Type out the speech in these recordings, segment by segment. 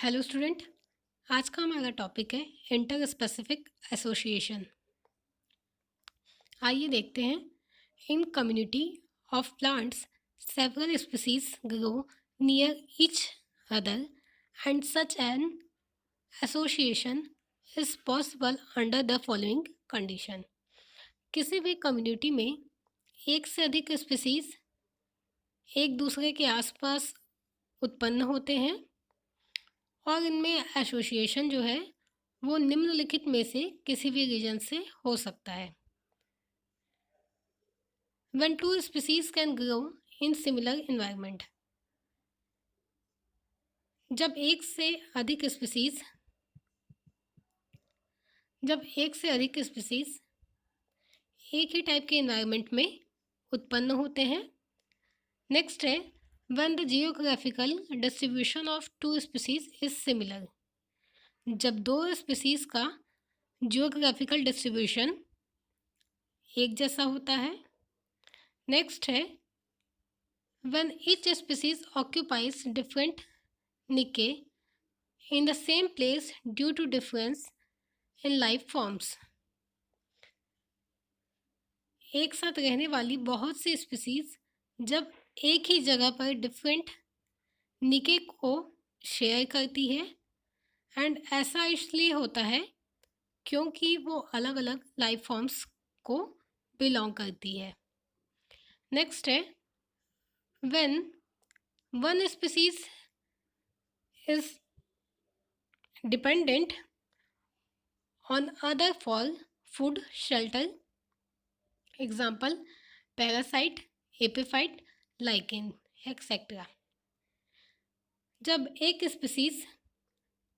Hello student. आज का हमारा टॉपिक है इंटर स्पेसिफिक एसोसिएशन। आइए देखते हैं। इन community of plants several species grow near each other and such an association is possible under the following condition. किसी भी कम्युनिटी में एक से अधिक स्पीसीज एक दूसरे के आसपास उत्पन्न होते हैं और इनमें एसोसिएशन जो है वो निम्नलिखित में से किसी भी रीजन से हो सकता है। When two species can grow in similar environment, जब एक से अधिक स्पीसीज एक ही टाइप के एनवायरनमेंट में उत्पन्न होते हैं। नेक्स्ट है when the geographical distribution of two species is similar, जब दो स्पीसीज का जियोग्राफिकल डिस्ट्रीब्यूशन एक जैसा होता है। नेक्स्ट है when each species occupies different niche in the same place due to difference in life forms, एक साथ रहने वाली बहुत सी स्पीसीज जब एक ही जगह पर डिफरेंट निके को शेयर करती है एंड ऐसा इसलिए होता है क्योंकि वो अलग अलग लाइफ फॉर्म्स को बिलोंग करती है। नेक्स्ट है when one species is dependent on other for food shelter, example parasite, epiphyte, lichen etcetera. जब एक स्पीसीज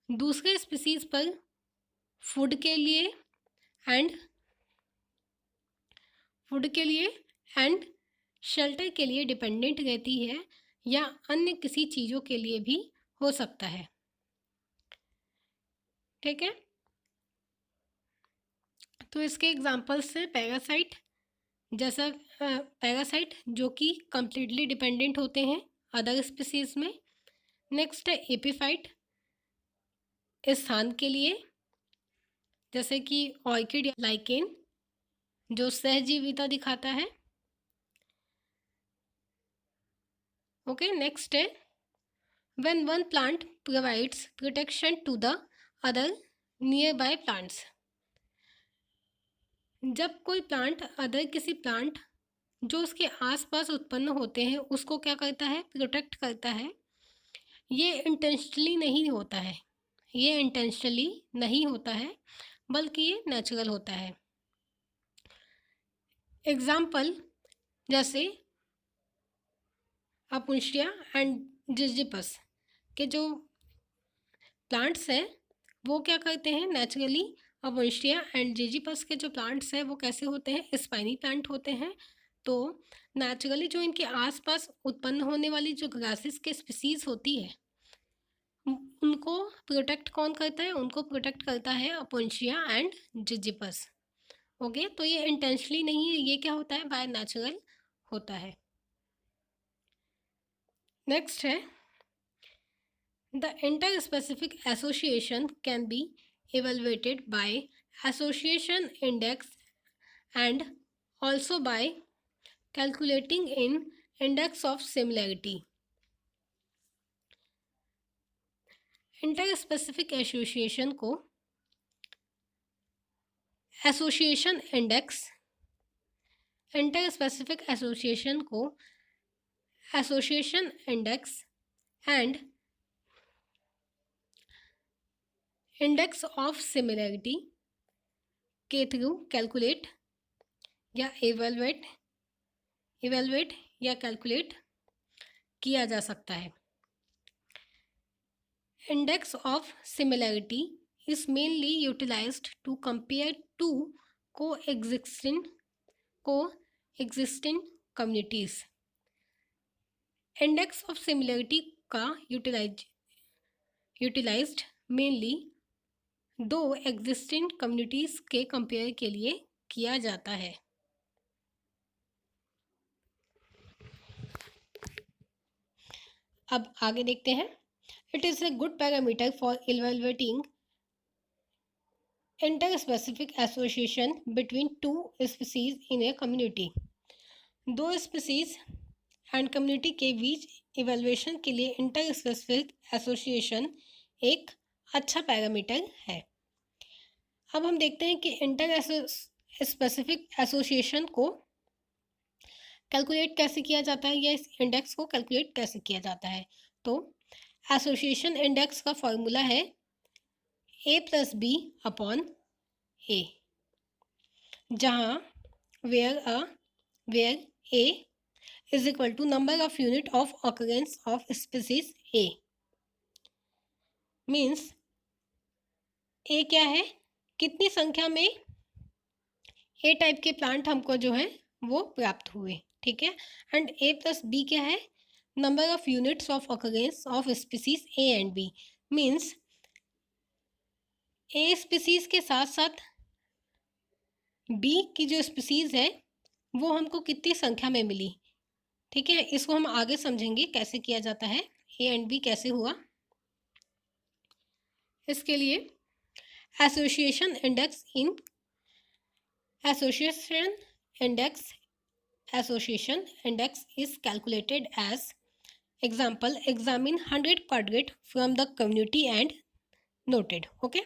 दूसरे स्पीसीज पर फूड के लिए एंड शेल्टर के लिए डिपेंडेंट रहती है या अन्य किसी चीज़ों के लिए भी हो सकता है। ठीक है, तो इसके एग्जाम्पल्स हैं पैरासाइट, जैसा पैरासाइट जो कि कंप्लीटली डिपेंडेंट होते हैं अदर स्पीसीज में। नेक्स्ट है एपिफाइट, स्थान के लिए, जैसे कि ऑर्किड या लाइकेन जो सहजीविता दिखाता है। ओके, नेक्स्ट है when one plant provides protection to the other nearby plants, जब कोई प्लांट अदर किसी प्लांट जो उसके आसपास उत्पन्न होते हैं उसको क्या करता है, प्रोटेक्ट करता है। ये इंटेंशनली नहीं होता है बल्कि ये नेचुरल होता है। एग्जाम्पल जैसे अपुंशिया एंड जिजिपस के जो प्लांट्स हैं वो क्या करते हैं नेचुरली। अपुंशिया एंड जिजिपस के जो प्लांट्स हैं वो कैसे होते हैं, स्पाइनी प्लांट होते हैं। तो नेचुरली जो इनके आसपास उत्पन्न होने वाली जो ग्रासेस के स्पीसीज होती है उनको प्रोटेक्ट कौन करता है, उनको प्रोटेक्ट करता है अपुंशिया एंड जिजिपस। ओके, तो ये इंटेंशनली नहीं है, ये क्या होता है, बाय नेचुरल होता है। नेक्स्ट है the inter-specific association can be evaluated by association index and also by calculating in index of similarity. Interspecific association को association index and index of similarity के थ्रू कैलकुलेट या इवेलुएट या calculate किया जा सकता है। Index of similarity is mainly utilized to compare two coexisting communities. Index of similarity का utilized mainly दो एग्जिस्टिंग कम्युनिटीज के कंपेयर के लिए किया जाता है। अब आगे देखते हैं It is a good parameter for evaluating inter-specific association between two species in a community. दो स्पीसीज एंड कम्युनिटी के बीच इवेल्युएशन के लिए इंटर स्पेसिफिक एसोसिएशन एक अच्छा पैरामीटर है। अब हम देखते हैं कि इंटर स्पेसिफिक एसोसिएशन को कैलकुलेट कैसे किया जाता है या इस इंडेक्स को कैलकुलेट कैसे किया जाता है। तो एसोसिएशन इंडेक्स का फॉर्मूला है a+b अपॉन a, जहाँ where a is equal to number of unit of occurrence of species a, means a क्या है, कितनी संख्या में a टाइप के प्लांट हमको जो है वो प्राप्त हुए, ठीक है। एंड a+b क्या है, number of units of occurrence of species a and b, means a species के साथ साथ बी की जो स्पीसीज है वो हमको कितनी संख्या में मिली, ठीक है। इसको हम आगे समझेंगे कैसे किया जाता है, ए एंड बी कैसे हुआ। इसके लिए association index is calculated as example examine 100 quadrat from the community and noted. Okay,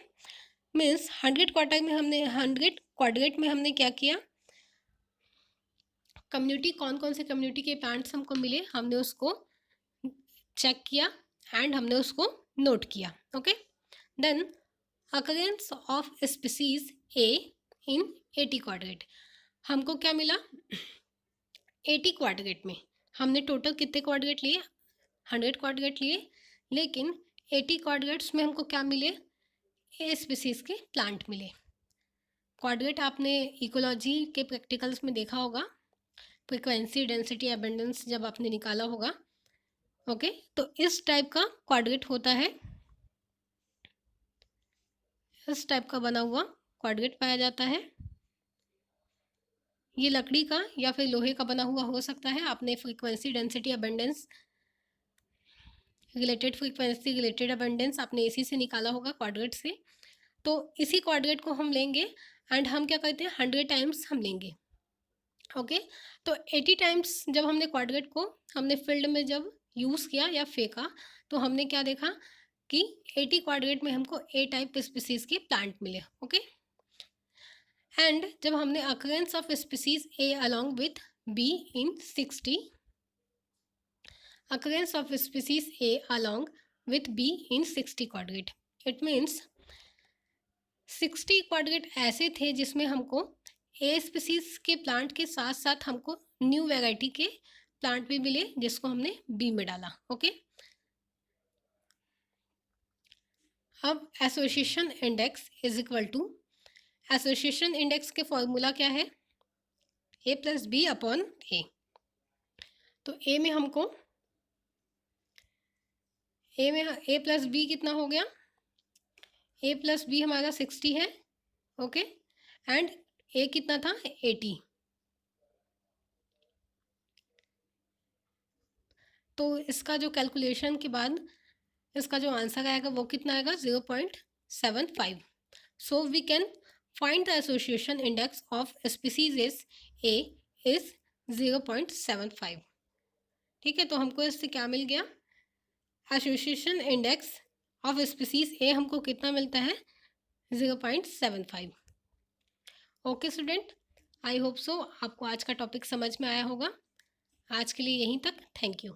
means 100 quadrat में हमने क्या किया, कम्युनिटी कौन कौन से कम्युनिटी के प्लांट्स हमको मिले हमने उसको चेक किया एंड हमने उसको नोट किया। Okay, then occurrence of species A in 80 quadrat, हमको क्या मिला, 80 क्वाड्रेट में हमने टोटल कितने क्वाड्रेट लिए, 100 क्वाड्रेट लिए, लेकिन 80 क्वाड्रेट्स में हमको क्या मिले, ए स्पीसीज के प्लांट मिले। क्वाड्रेट आपने इकोलॉजी के प्रैक्टिकल्स में देखा होगा, फ्रीक्वेंसी डेंसिटी एबंडेंस जब आपने निकाला होगा। ओके, तो इस टाइप का क्वाड्रेट होता है, इस टाइप का बना हुआ क्वाड्रेट पाया जाता है। ये लकड़ी का या फिर लोहे का बना हुआ हो सकता है। आपने frequency density abundance related frequency related abundance आपने इसी से निकाला होगा, क्वाड्रेट से। तो इसी क्वाड्रेट को हम लेंगे एंड हम क्या करते हैं, 100 टाइम्स हम लेंगे। ओके, तो 80 टाइम्स जब हमने क्वाड्रेट को हमने फील्ड में जब यूज़ किया या फेंका तो हमने क्या देखा कि 80 क्वाड्रेट में हमको ए टाइप स्पीसीज के प्लांट मिले। ओके, एंड जब हमने occurrence of species A along with be in 60, occurrence of species A along with B in 60 quadrate, it means 60 quadrat ऐसे थे जिसमें हमको ए स्पीसीज के प्लांट के साथ साथ हमको न्यू वैरायटी के प्लांट भी मिले जिसको हमने बी में डाला। ओके, अब association index is equal to, association index के फॉर्मूला क्या है, a+b अपॉन ए। तो ए में हमको a+b कितना हो गया, a+b हमारा 60 है। ओके, एंड a कितना था 80, तो इसका जो कैलकुलेशन के बाद इसका जो आंसर आएगा वो कितना आएगा, 0.75। So we can find the association index of species A is 0.75। ठीक है, तो हमको इससे क्या मिल गया, association index of species A हमको कितना मिलता है, 0.75। Okay student, I hope so आपको आज का टॉपिक समझ में आया होगा। आज के लिए यहीं तक, थैंक यू।